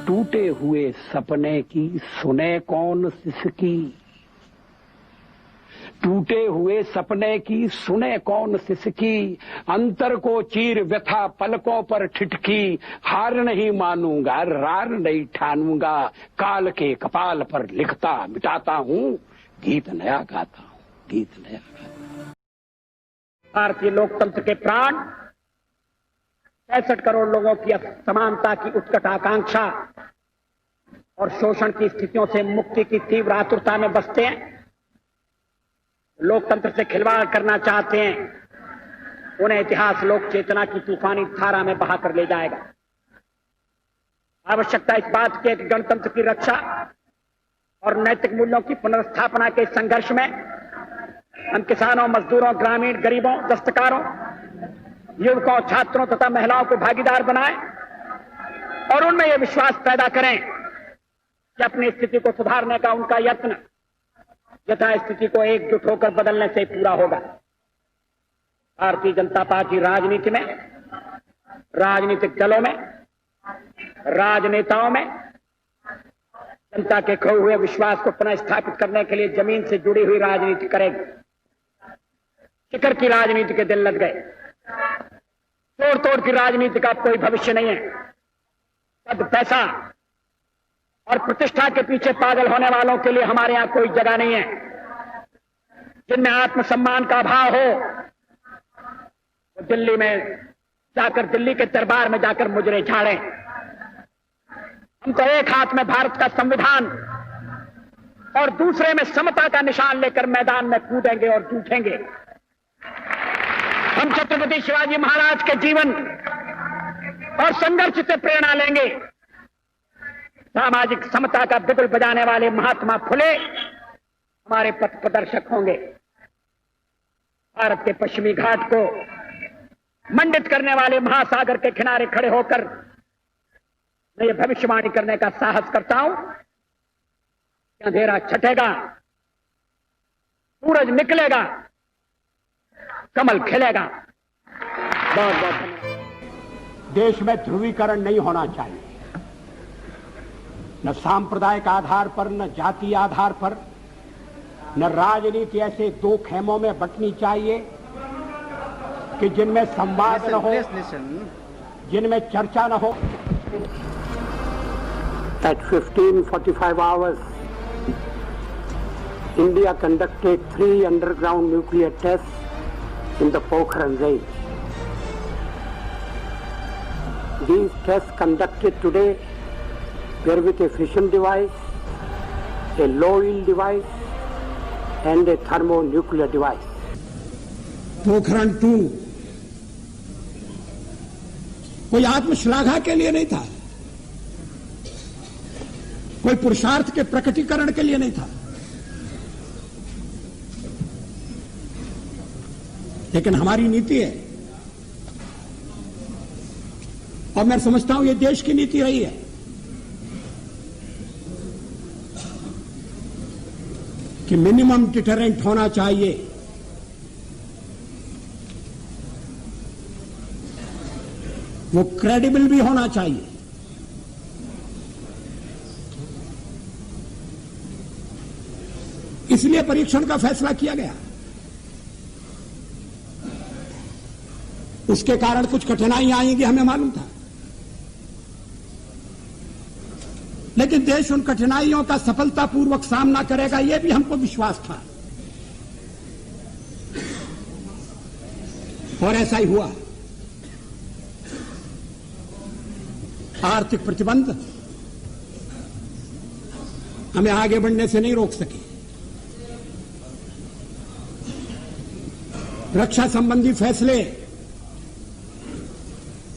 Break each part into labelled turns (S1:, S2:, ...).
S1: टूटे हुए सपने की सुने कौन सिसकी, टूटे हुए सपने की सुने कौन सिसकी, अंतर को चीर व्यथा पलकों पर ठिठकी, हार नहीं मानूंगा रार नहीं ठानूंगा, काल के कपाल पर लिखता मिटाता हूं, गीत नया गाता हूं, गीत नया गाता हूं। भारतीय लोकतंत्र के प्राण 65 करोड़ लोगों की समानता की उत्कट आकांक्षा और शोषण की स्थितियों से मुक्ति की तीव्र आतुरता में बसते हैं। लोकतंत्र से खिलवाड़ करना चाहते हैं, उन्हें इतिहास लोक चेतना की तूफानी धारा में बहाकर ले जाएगा। आवश्यकता इस बात की कि गणतंत्र की रक्षा और नैतिक मूल्यों की पुनर्स्थापना के संघर्ष में हम किसानों, मजदूरों, ग्रामीण, गरीबों, दस्तकारों, युवकों, छात्रों तथा महिलाओं को भागीदार बनाएं और उनमें यह विश्वास पैदा करें कि अपनी स्थिति को सुधारने का उनका यत्न यथा स्थिति को एकजुट होकर बदलने से पूरा होगा। भारतीय जनता पार्टी राजनीति में, राजनीतिक दलों में, राजनेताओं में जनता के खोए हुए विश्वास को पुनः स्थापित करने के लिए जमीन से जुड़ी हुई राजनीति करेगी। शिखर की राजनीति के दिन लग गए, तोड़ तोड़ की राजनीति का कोई भविष्य नहीं है। पद, पैसा और प्रतिष्ठा के पीछे पागल होने वालों के लिए हमारे यहां कोई जगह नहीं है। जिनमें आत्मसम्मान का अभाव हो वो दिल्ली में जाकर, दिल्ली के दरबार में जाकर मुजरे झाड़ें। हम तो एक हाथ में भारत का संविधान और दूसरे में समता का निशान लेकर मैदान में कूदेंगे और जूझेंगे। हम छत्रपति शिवाजी महाराज के जीवन और संघर्ष से प्रेरणा लेंगे। सामाजिक समता का बिगुल बजाने वाले महात्मा फुले हमारे पथ प्रदर्शक होंगे। भारत के पश्चिमी घाट को मंडित करने वाले महासागर के किनारे खड़े होकर मैं ये भविष्यवाणी करने का साहस करता हूं कि अंधेरा छटेगा, सूरज निकलेगा, कमल खिलेगा। बहुत बहुत धन्यवाद।
S2: देश में ध्रुवीकरण नहीं होना चाहिए, न सांप्रदायिक आधार पर, न जातीय आधार पर, न राजनीति ऐसे दो खेमों में बंटनी चाहिए कि जिनमें संवाद न हो, जिनमें चर्चा न हो।
S1: At 15:45 hours, India conducted 3 underground nuclear tests in the Pokhran range. These tests conducted today were with a fission device, a low-yield device, and a thermonuclear device.
S2: Pokhran 2 कोई आत्मश्लाघा के लिए नहीं था, कोई पुरुषार्थ के प्रकटीकरण के लिए नहीं था, लेकिन हमारी नीति है और मैं समझता हूं ये देश की नीति रही है कि मिनिमम डिटरेंट होना चाहिए। वो क्रेडिबल भी होना चाहिए। इसलिए परीक्षण का फैसला किया गया। उसके कारण कुछ कठिनाइयां आएंगी, हमें मालूम था, लेकिन देश उन कठिनाइयों का सफलतापूर्वक सामना करेगा, यह भी हमको विश्वास था और ऐसा ही हुआ। आर्थिक प्रतिबंध हमें आगे बढ़ने से नहीं रोक सके, रक्षा संबंधी फैसले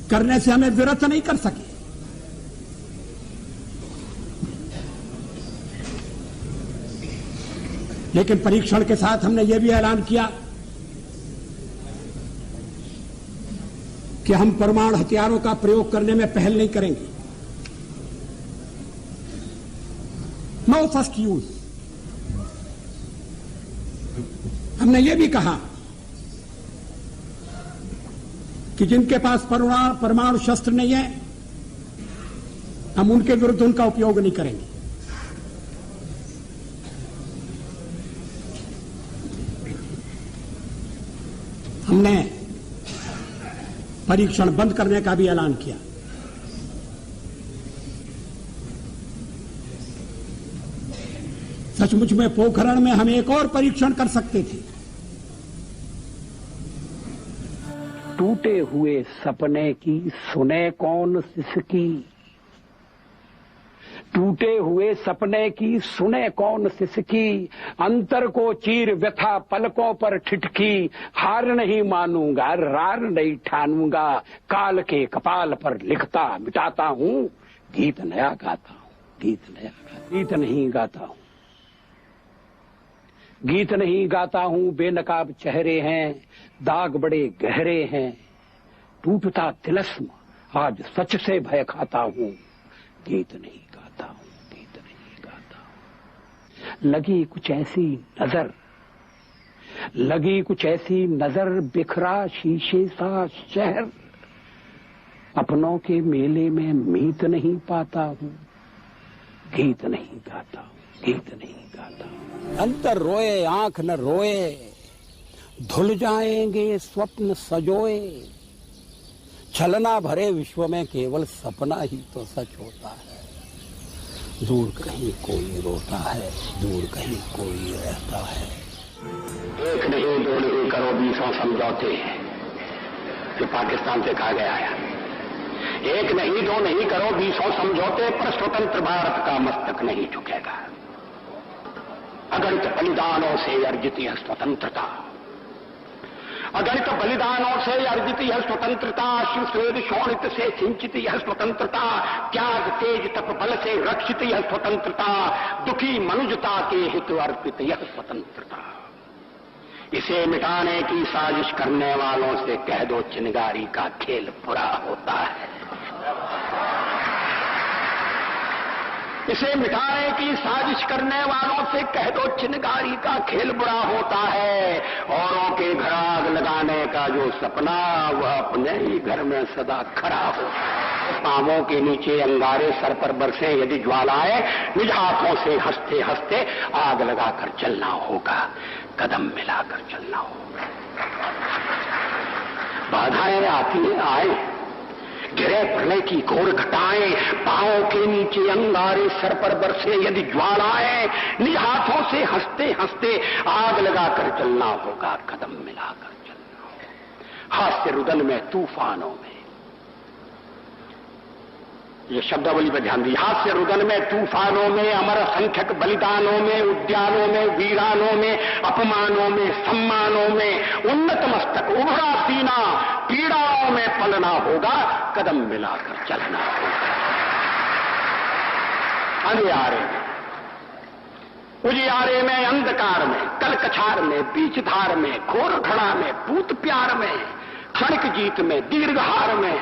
S2: करने से हमें विरत नहीं कर सके, लेकिन परीक्षण के साथ हमने यह भी ऐलान किया कि हम परमाणु हथियारों का प्रयोग करने में पहल नहीं करेंगे। No first use. हमने यह भी कहा कि जिनके पास परमाणु शस्त्र नहीं है, हम उनके विरुद्ध उनका उपयोग नहीं करेंगे। हमने परीक्षण बंद करने का भी ऐलान किया। सचमुच में पोखरण में हम एक और परीक्षण कर सकते थे।
S1: टूटे हुए सपने की सुने कौन सिसकी, टूटे हुए सपने की सुने कौन सिसकी, अंतर को चीर व्यथा पलकों पर ठिठकी, हार नहीं मानूंगा रार नहीं ठानूंगा, काल के कपाल पर लिखता मिटाता हूं, गीत नया गाता हूं, गीत नया गाता, गीत नहीं गाता हूं, गीत नहीं गाता हूं, बेनकाब चेहरे हैं, दाग बड़े गहरे हैं, टूटता तिलस्म आज सच से भय खाता हूं, गीत नहीं गाता हूं, गीत नहीं गाता हूं। लगी कुछ ऐसी नजर, लगी कुछ ऐसी नजर, बिखरा शीशे सा शहर, अपनों के मेले में मीत नहीं पाता हूं, गीत नहीं गाता हूं, गीत नहीं गाता हूं।
S2: अंतर रोए आंख न रोए, धुल जाएंगे स्वप्न सजोए, छलना भरे विश्व में केवल सपना ही तो सच होता है, दूर कहीं कोई रोता है, दूर कहीं कोई रहता है।
S1: एक नहीं दो नहीं करो 20 समझौते जो पाकिस्तान से कहा गया है, एक नहीं दो नहीं करो 20 समझौते पर स्वतंत्र भारत का मस्तक नहीं झुकेगा। अगणित बलिदानों से अर्जित यह स्वतंत्रता, अगणित बलिदानों से अर्जित यह स्वतंत्रता, शिव स्वेद शोणित से सिंचित यह स्वतंत्रता, त्याग तेज तप बल से रक्षित यह स्वतंत्रता, दुखी मनुजता के हित अर्पित यह स्वतंत्रता। इसे मिटाने की साजिश करने वालों से कह दो चिनगारी का खेल बुरा होता है। इसे मिटाने की साजिश करने वालों से कह दो चिनगारी का खेल बुरा होता है। औरों के घर आग लगाने का जो सपना वह अपने ही घर में सदा खड़ा हो। पांवों के नीचे अंगारे सर पर बरसे यदि ज्वालाएं, निज हाथों से हंसते हंसते आग लगाकर चलना होगा, कदम मिलाकर चलना होगा। बाधाएं आती आए, गिरे प्रलय की घोर घटाएं, पांवों के नीचे अंगारे सर पर बरसे यदि ज्वालाएं, निज हाथों से हंसते हंसते आग लगाकर चलना होगा, कदम मिलाकर चलना होगा। हास्य रुदन में तूफानों में, ये शब्दावली पर ध्यान दी, हास्य रुदन में तूफानों में, अमर असंख्यक बलिदानों में, उद्यानों में, वीरानों में, अपमानों में, सम्मानों में, उन्नत मस्तक उभरा सीना, पीड़ाओं में पलना होगा, कदम मिलाकर चलना होगा। अंधियारे में, उजियारे में, अंधकार में, कलकछार में, बीच धार में, घोर घड़ा में, पूत प्यार में, क्षणिक जीत में, दीर्घहार में,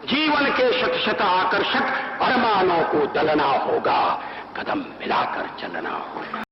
S1: जीवन के शत शत आकर्षक अरमानों को दलना होगा, कदम मिलाकर चलना होगा।